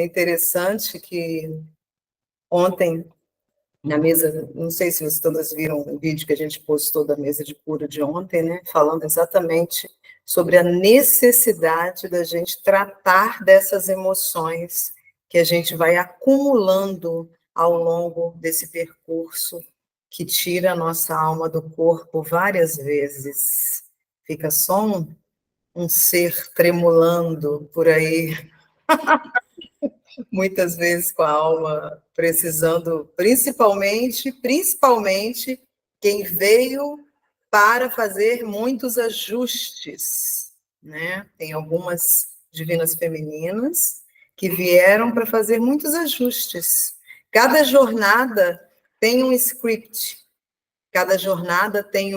interessante que ontem, na mesa, não sei se vocês todas viram o vídeo que a gente postou da mesa de cura de ontem, né? Falando exatamente sobre a necessidade da gente tratar dessas emoções que a gente vai acumulando ao longo desse percurso que tira a nossa alma do corpo várias vezes. Fica só um ser tremulando por aí, muitas vezes com a alma precisando, principalmente quem veio para fazer muitos ajustes, né? Tem algumas divinas femininas que vieram para fazer muitos ajustes. Cada jornada tem um script, cada jornada tem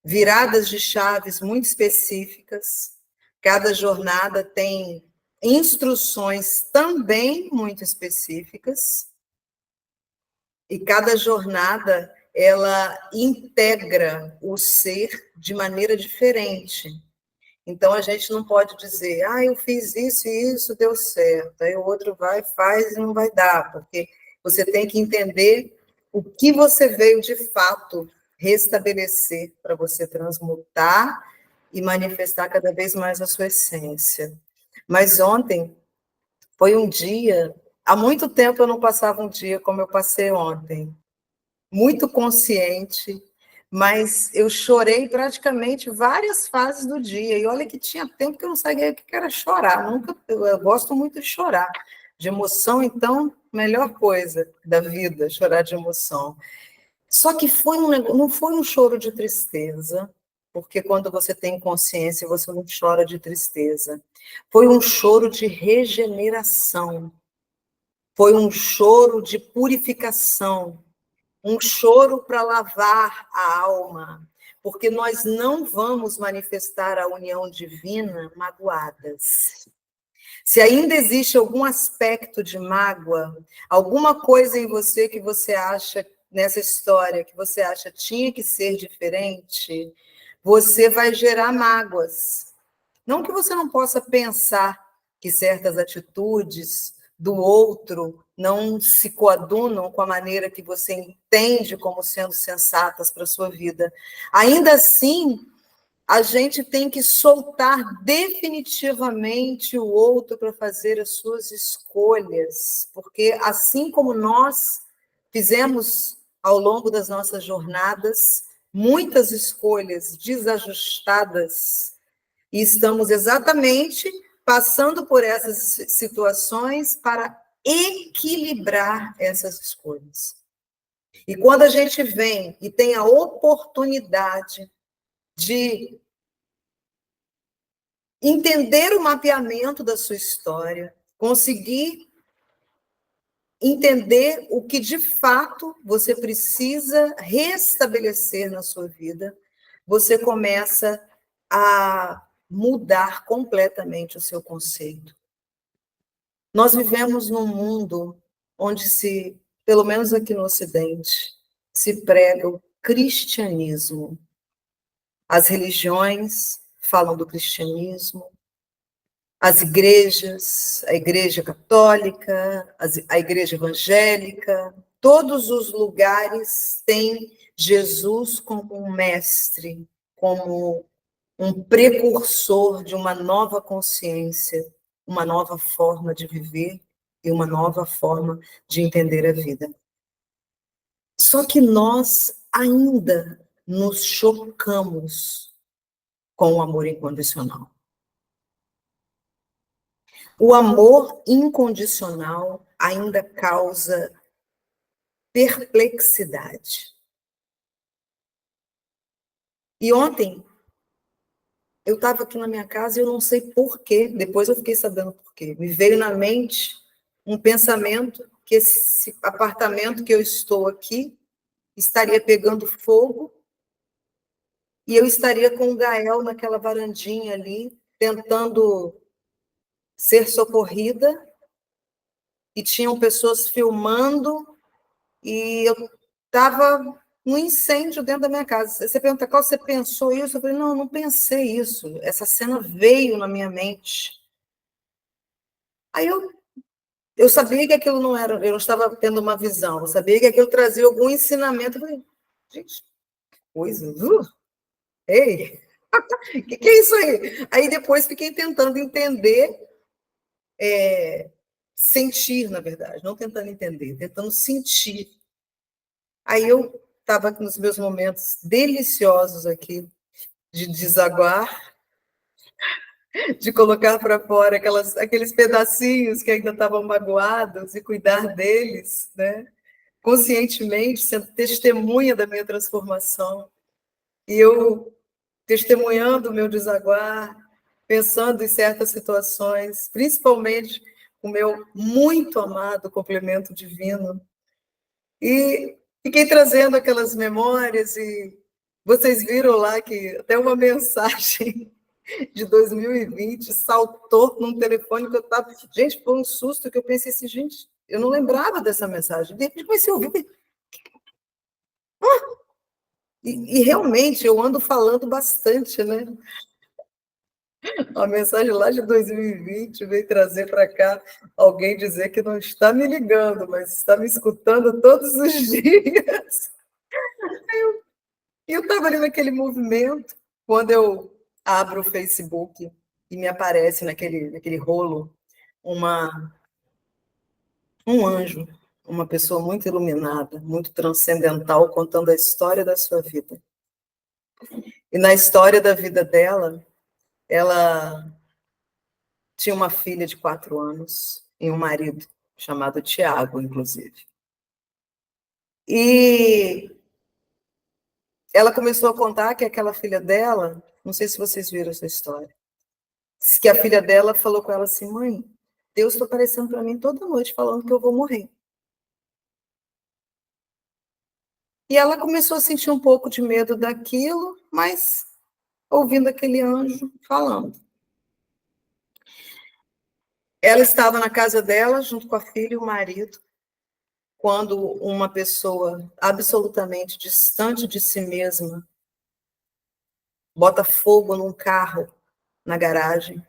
viradas de chaves muito específicas, cada jornada tem instruções também muito específicas, e cada jornada ela integra o ser de maneira diferente. Então, a gente não pode dizer, eu fiz isso e isso deu certo, aí o outro vai, faz e não vai dar, porque você tem que entender o que você veio de fato restabelecer para você transmutar e manifestar cada vez mais a sua essência. Mas ontem foi um dia, há muito tempo eu não passava um dia como eu passei ontem, muito consciente, mas eu chorei praticamente várias fases do dia, e olha que tinha tempo que eu não sabia o que era chorar, eu gosto muito de chorar, de emoção, então, melhor coisa da vida, chorar de emoção. Só que não foi um choro de tristeza, porque quando você tem consciência, você não chora de tristeza. Foi um choro de regeneração, foi um choro de purificação, um choro para lavar a alma, porque nós não vamos manifestar a união divina magoadas. Se ainda existe algum aspecto de mágoa, alguma coisa em você que você acha, nessa história, que você acha tinha que ser diferente, você vai gerar mágoas. Não que você não possa pensar que certas atitudes do outro não se coadunam com a maneira que você entende como sendo sensatas para a sua vida. Ainda assim, a gente tem que soltar definitivamente o outro para fazer as suas escolhas, porque assim como nós fizemos ao longo das nossas jornadas muitas escolhas desajustadas, e estamos exatamente passando por essas situações para equilibrar essas escolhas. E quando a gente vem e tem a oportunidade de entender o mapeamento da sua história, conseguir entender o que de fato você precisa restabelecer na sua vida, você começa a mudar completamente o seu conceito. Nós vivemos num mundo onde pelo menos aqui no Ocidente, se prega o cristianismo. As religiões falam do cristianismo, as igrejas, a igreja católica, a igreja evangélica, todos os lugares têm Jesus como um mestre, como um precursor de uma nova consciência, uma nova forma de viver e uma nova forma de entender a vida. Só que nós ainda nos chocamos com o amor incondicional. O amor incondicional ainda causa perplexidade. E ontem, eu estava aqui na minha casa e eu não sei por quê, depois eu fiquei sabendo por quê. Me veio na mente um pensamento que esse apartamento que eu estou aqui estaria pegando fogo e eu estaria com o Gael naquela varandinha ali, tentando ser socorrida, e tinham pessoas filmando, e eu estava um incêndio dentro da minha casa. Você pergunta, qual você pensou isso? Eu falei, não pensei isso. Essa cena veio na minha mente. Aí eu Eu sabia que aquilo não era, eu não estava tendo uma visão, eu sabia que aquilo trazia algum ensinamento. Eu falei, gente, que coisa, ei, o que é isso aí? Aí depois fiquei tentando entender, sentir, na verdade, não tentando entender, tentando sentir. Aí eu estava nos meus momentos deliciosos aqui, de desaguar, de colocar para fora aqueles pedacinhos que ainda estavam magoados e cuidar deles, né? Conscientemente, sendo testemunha da minha transformação. E eu testemunhando o meu desaguar, pensando em certas situações, principalmente o meu muito amado complemento divino. E fiquei trazendo aquelas memórias e vocês viram lá que até uma mensagem de 2020 saltou num telefone que eu estava... Gente, foi um susto que eu pensei assim, gente, eu não lembrava dessa mensagem. De repente comecei a ouvir. E realmente eu ando falando bastante, né? A mensagem lá de 2020 veio trazer para cá alguém dizer que não está me ligando, mas está me escutando todos os dias. E eu estava ali naquele movimento, quando eu abro o Facebook e me aparece naquele rolo um anjo, uma pessoa muito iluminada, muito transcendental, contando a história da sua vida. E na história da vida dela, ela tinha uma filha de 4 anos e um marido chamado Tiago, inclusive. E ela começou a contar que aquela filha dela, não sei se vocês viram essa história, que a filha dela falou com ela assim, mãe, Deus está aparecendo para mim toda noite falando que eu vou morrer. E ela começou a sentir um pouco de medo daquilo, mas ouvindo aquele anjo falando. Ela estava na casa dela, junto com a filha e o marido, quando uma pessoa absolutamente distante de si mesma bota fogo num carro na garagem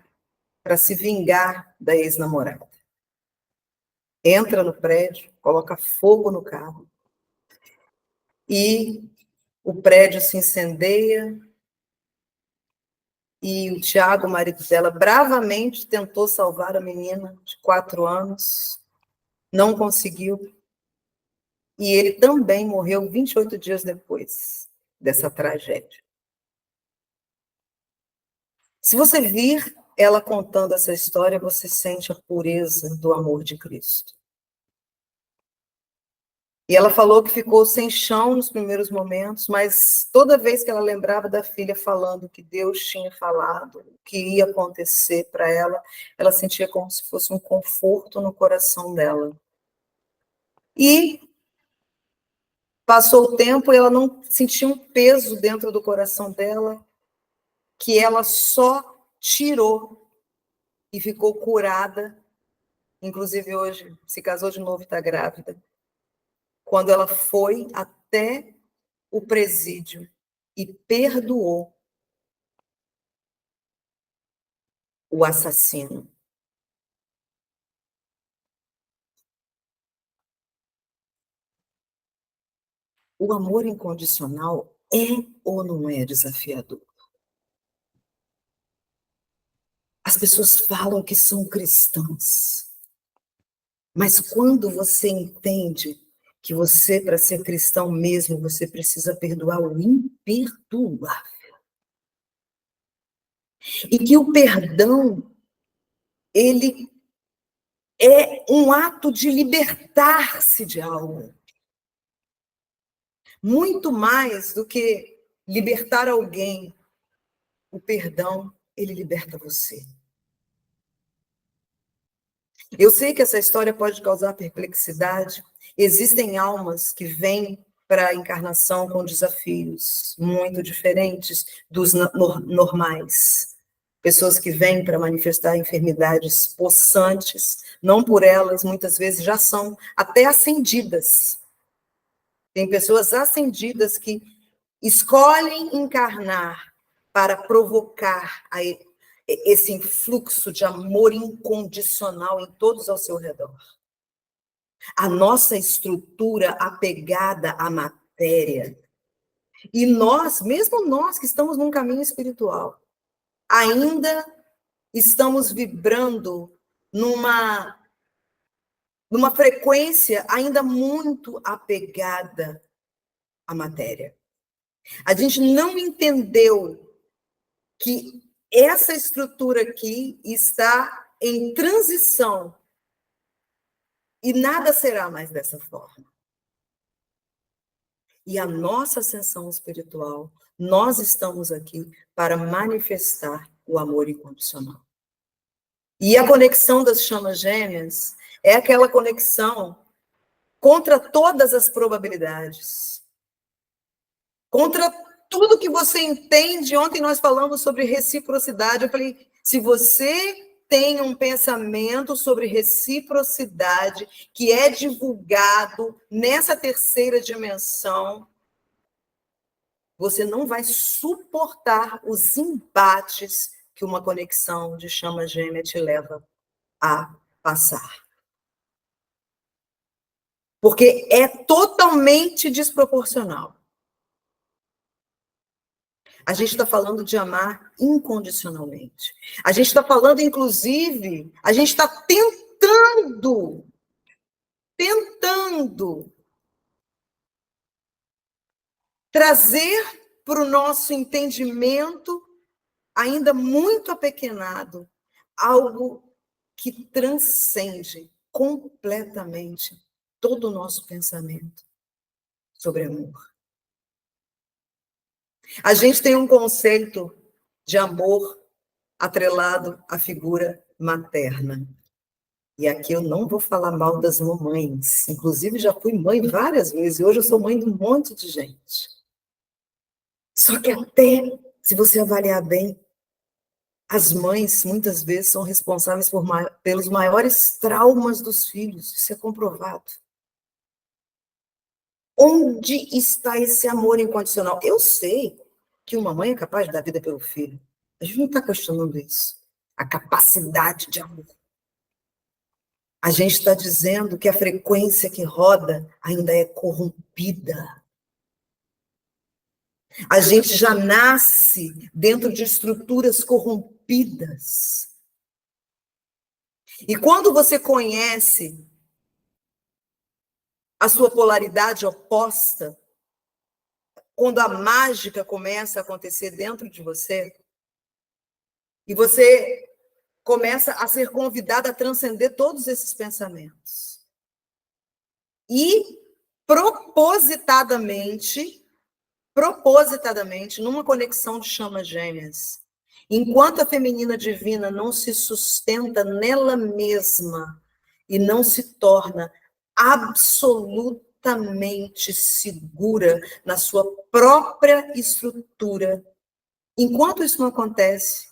para se vingar da ex-namorada. Entra no prédio, coloca fogo no carro e o prédio se incendeia e o Tiago, o marido dela, bravamente tentou salvar a menina de 4 anos, não conseguiu, e ele também morreu 28 dias depois dessa tragédia. Se você vir ela contando essa história, você sente a pureza do amor de Cristo. E ela falou que ficou sem chão nos primeiros momentos, mas toda vez que ela lembrava da filha falando que Deus tinha falado, o que ia acontecer para ela, ela sentia como se fosse um conforto no coração dela. E passou o tempo e ela não sentia um peso dentro do coração dela, que ela só tirou e ficou curada. Inclusive hoje se casou de novo e está grávida. Quando ela foi até o presídio e perdoou o assassino. O amor incondicional é ou não é desafiador? As pessoas falam que são cristãs, mas quando você entende que você, para ser cristão mesmo, você precisa perdoar o imperdoável. E que o perdão, ele é um ato de libertar-se de algo. Muito mais do que libertar alguém, o perdão, ele liberta você. Eu sei que essa história pode causar perplexidade. Existem almas que vêm para a encarnação com desafios muito diferentes dos normais. Pessoas que vêm para manifestar enfermidades possantes, não por elas, muitas vezes já são até ascendidas. Tem pessoas ascendidas que escolhem encarnar para provocar esse influxo de amor incondicional em todos ao seu redor. A nossa estrutura apegada à matéria, e nós, mesmo nós que estamos num caminho espiritual, ainda estamos vibrando numa frequência ainda muito apegada à matéria. A gente não entendeu que essa estrutura aqui está em transição e nada será mais dessa forma. E a nossa ascensão espiritual, nós estamos aqui para manifestar o amor incondicional. E a conexão das chamas gêmeas é aquela conexão contra todas as probabilidades. Contra tudo que você entende. Ontem nós falamos sobre reciprocidade. Eu falei, se você tem um pensamento sobre reciprocidade que é divulgado nessa terceira dimensão, você não vai suportar os embates que uma conexão de chama gêmea te leva a passar. Porque é totalmente desproporcional. A gente está falando de amar incondicionalmente. A gente está falando, inclusive, a gente está tentando trazer para o nosso entendimento, ainda muito apequenado, algo que transcende completamente todo o nosso pensamento sobre amor. A gente tem um conceito de amor atrelado à figura materna. E aqui eu não vou falar mal das mamães. Inclusive, já fui mãe várias vezes. E hoje eu sou mãe de um monte de gente. Só que até, se você avaliar bem, as mães, muitas vezes, são responsáveis pelos maiores traumas dos filhos. Isso é comprovado. Onde está esse amor incondicional? Eu sei que uma mãe é capaz de dar vida pelo filho. A gente não está questionando isso. A capacidade de amor. A gente está dizendo que a frequência que roda ainda é corrompida. A gente já nasce dentro de estruturas corrompidas. E quando você conhece a sua polaridade oposta, quando a mágica começa a acontecer dentro de você, e você começa a ser convidada a transcender todos esses pensamentos. E propositadamente, numa conexão de chamas gêmeas, enquanto a feminina divina não se sustenta nela mesma e não se torna absolutamente segura na sua própria estrutura, enquanto isso não acontece,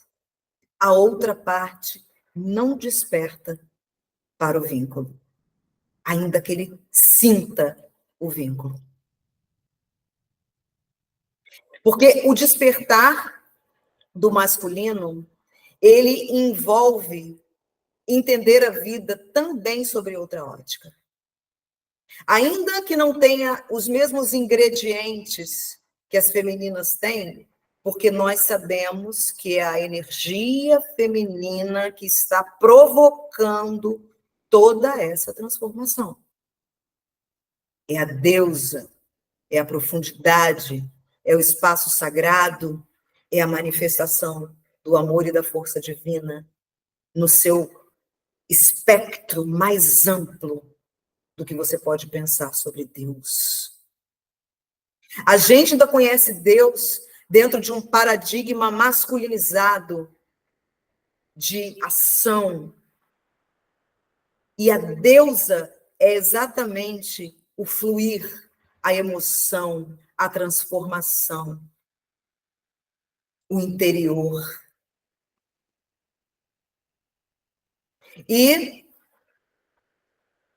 a outra parte não desperta para o vínculo, ainda que ele sinta o vínculo. Porque o despertar do masculino, ele envolve entender a vida também sobre outra ótica. Ainda que não tenha os mesmos ingredientes que as femininas têm, porque nós sabemos que é a energia feminina que está provocando toda essa transformação. É a deusa, é a profundidade, é o espaço sagrado, é a manifestação do amor e da força divina no seu espectro mais amplo do que você pode pensar sobre Deus. A gente ainda conhece Deus dentro de um paradigma masculinizado de ação. E a deusa é exatamente o fluir, a emoção, a transformação, o interior. E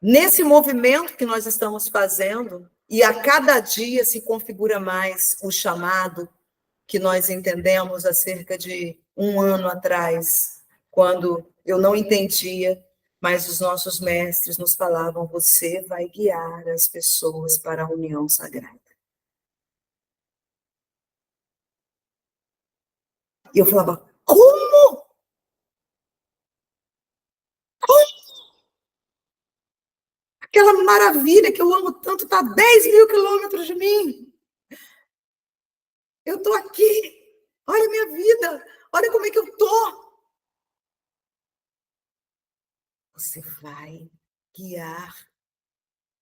nesse movimento que nós estamos fazendo, e a cada dia se configura mais o chamado que nós entendemos acerca de um ano atrás, quando eu não entendia, mas os nossos mestres nos falavam: você vai guiar as pessoas para a união sagrada. E eu falava: como? Aquela maravilha que eu amo tanto está a 10 mil quilômetros de mim. Eu estou aqui. Olha a minha vida. Olha como é que eu estou. Você vai guiar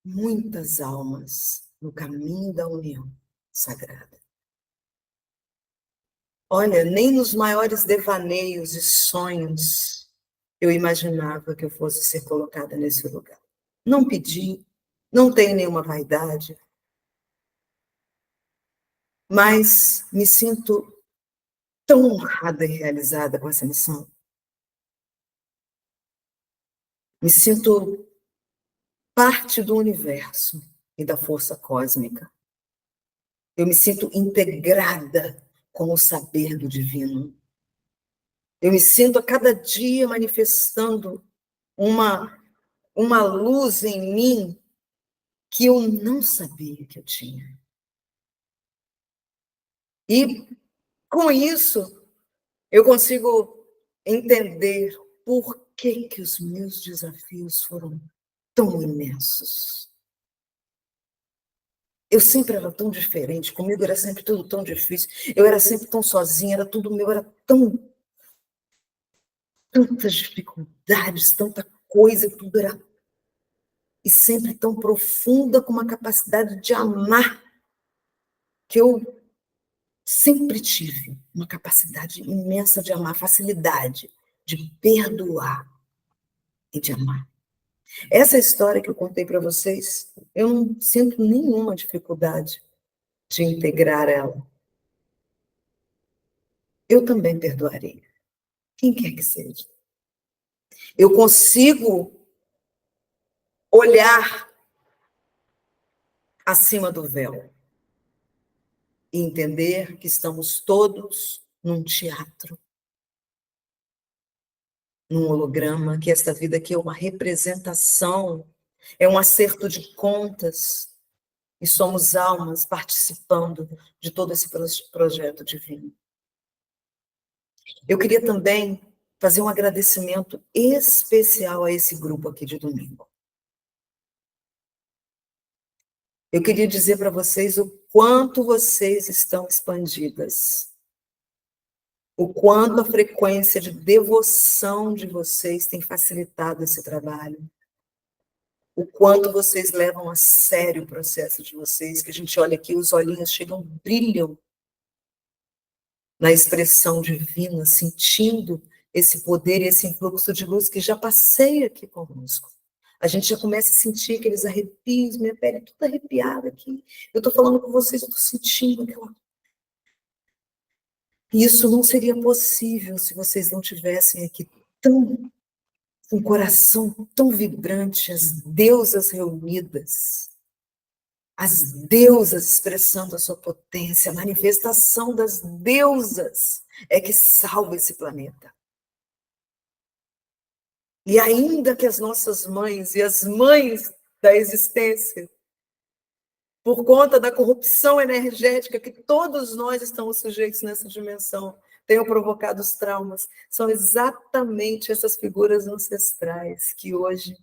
muitas almas no caminho da união sagrada. Olha, nem nos maiores devaneios e sonhos eu imaginava que eu fosse ser colocada nesse lugar. Não pedi, não tenho nenhuma vaidade, mas me sinto tão honrada e realizada com essa missão. Me sinto parte do universo e da força cósmica. Eu me sinto integrada com o saber do divino. Eu me sinto a cada dia manifestando uma luz em mim que eu não sabia que eu tinha. E, com isso, eu consigo entender por que os meus desafios foram tão imensos. Eu sempre era tão diferente, comigo era sempre tudo tão difícil, eu era sempre tão sozinha, era tudo meu, era tantas dificuldades, tanta coisa, tudo era... E sempre tão profunda, com uma capacidade de amar, que eu sempre tive uma capacidade imensa de amar, facilidade de perdoar e de amar. Essa história que eu contei para vocês, eu não sinto nenhuma dificuldade de integrar ela. Eu também perdoarei, quem quer que seja. Eu consigo olhar acima do véu e entender que estamos todos num teatro, num holograma, que esta vida aqui é uma representação, é um acerto de contas, e somos almas participando de todo esse projeto divino. Eu queria também fazer um agradecimento especial a esse grupo aqui de domingo. Eu queria dizer para vocês o quanto vocês estão expandidas, o quanto a frequência de devoção de vocês tem facilitado esse trabalho, o quanto vocês levam a sério o processo de vocês, que a gente olha aqui, os olhinhos chegam, brilham na expressão divina, sentindo esse poder e esse influxo de luz que já passei aqui conosco. A gente já começa a sentir aqueles arrepios, minha pele toda arrepiada aqui. Eu estou falando com vocês, eu estou sentindo aquela... E isso não seria possível se vocês não tivessem aqui um coração tão vibrante, as deusas reunidas, as deusas expressando a sua potência, a manifestação das deusas é que salva esse planeta. E ainda que as nossas mães e as mães da existência, por conta da corrupção energética que todos nós estamos sujeitos nessa dimensão, tenham provocado os traumas, são exatamente essas figuras ancestrais que hoje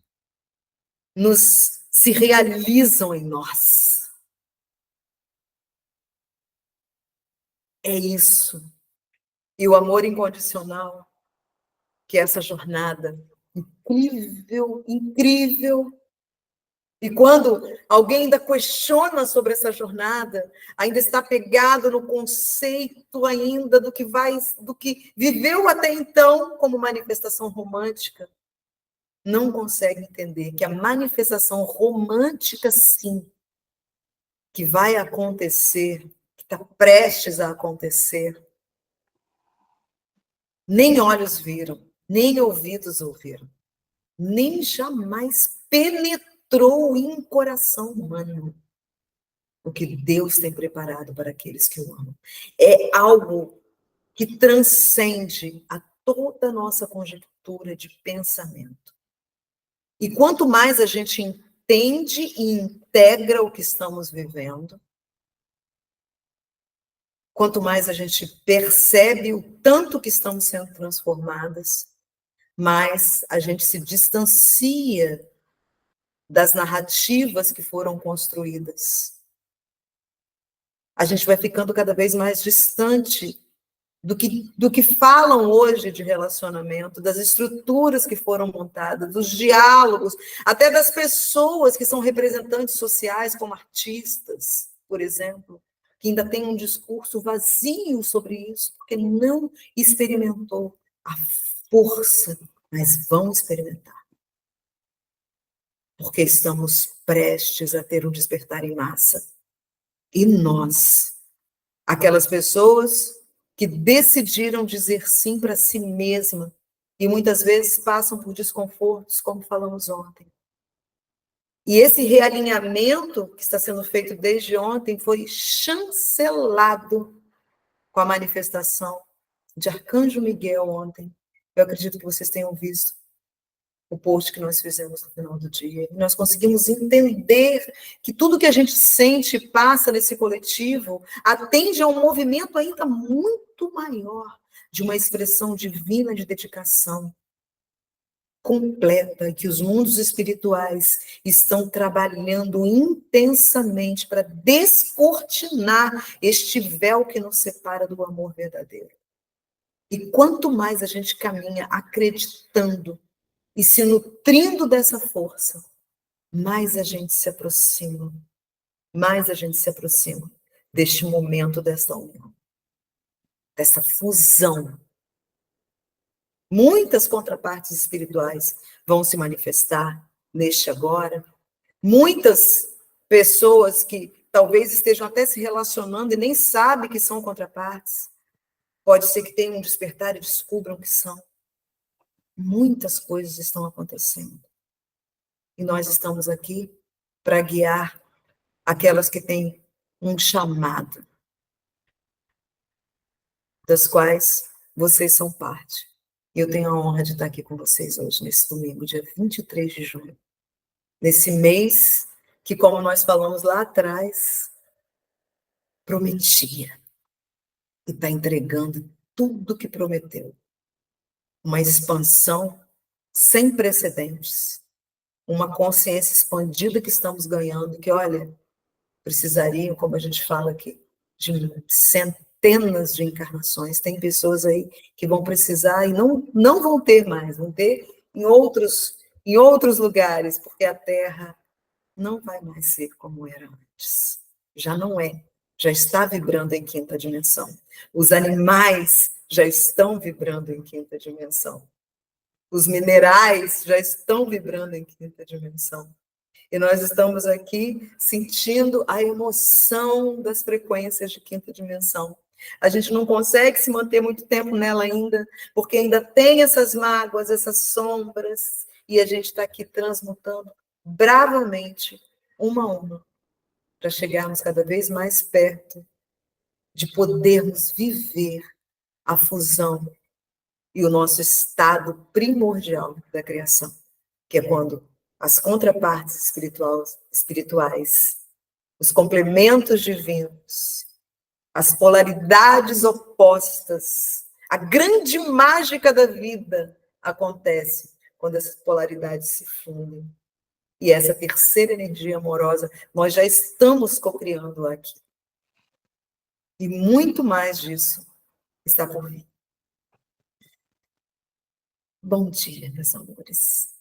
se realizam em nós. É isso. E o amor incondicional, que é essa jornada incrível, incrível. E quando alguém ainda questiona sobre essa jornada, ainda está pegado no conceito ainda do que viveu até então como manifestação romântica, não consegue entender que a manifestação romântica, sim, que vai acontecer, que está prestes a acontecer, nem olhos viram, nem ouvidos ouviram, nem jamais penetrou em coração humano o que Deus tem preparado para aqueles que o amam. É algo que transcende a toda a nossa conjectura de pensamento. E quanto mais a gente entende e integra o que estamos vivendo, quanto mais a gente percebe o tanto que estamos sendo transformadas, mais a gente se distancia das narrativas que foram construídas. A gente vai ficando cada vez mais distante do que falam hoje de relacionamento, das estruturas que foram montadas, dos diálogos, até das pessoas que são representantes sociais, como artistas, por exemplo, que ainda têm um discurso vazio sobre isso, porque não experimentou a força, mas vão experimentar. Porque estamos prestes a ter um despertar em massa. E nós, aquelas pessoas que decidiram dizer sim para si mesma e muitas vezes passam por desconfortos, como falamos ontem. E esse realinhamento que está sendo feito desde ontem foi chancelado com a manifestação de Arcanjo Miguel ontem. Eu acredito que vocês tenham visto o post que nós fizemos no final do dia. Nós conseguimos entender que tudo que a gente sente e passa nesse coletivo atende a um movimento ainda muito maior de uma expressão divina de dedicação completa, que os mundos espirituais estão trabalhando intensamente para descortinar este véu que nos separa do amor verdadeiro. E quanto mais a gente caminha acreditando e se nutrindo dessa força, mais a gente se aproxima deste momento, desta união, dessa fusão. Muitas contrapartes espirituais vão se manifestar neste agora. Muitas pessoas que talvez estejam até se relacionando e nem sabem que são contrapartes, pode ser que tenham um despertar e descubram que são. Muitas coisas estão acontecendo. E nós estamos aqui para guiar aquelas que têm um chamado, das quais vocês são parte. E eu tenho a honra de estar aqui com vocês hoje, nesse domingo, dia 23 de junho. Nesse mês que, como nós falamos lá atrás, prometia. E está entregando tudo que prometeu. Uma expansão sem precedentes. Uma consciência expandida que estamos ganhando, que, olha, precisariam, como a gente fala aqui, de centenas de encarnações. Tem pessoas aí que vão precisar e não vão ter mais, vão ter em outros lugares, porque a Terra não vai mais ser como era antes. Já não é. Já está vibrando em quinta dimensão. Os animais já estão vibrando em quinta dimensão. Os minerais já estão vibrando em quinta dimensão. E nós estamos aqui sentindo a emoção das frequências de quinta dimensão. A gente não consegue se manter muito tempo nela ainda, porque ainda tem essas mágoas, essas sombras, e a gente está aqui transmutando bravamente, uma a uma, para chegarmos cada vez mais perto de podermos viver a fusão e o nosso estado primordial da criação, que é quando as contrapartes espirituais, os complementos divinos, as polaridades opostas, a grande mágica da vida acontece quando essas polaridades se fundem. E essa terceira energia amorosa, nós já estamos co-criando aqui. E muito mais disso está por vir. Bom dia, meus amores.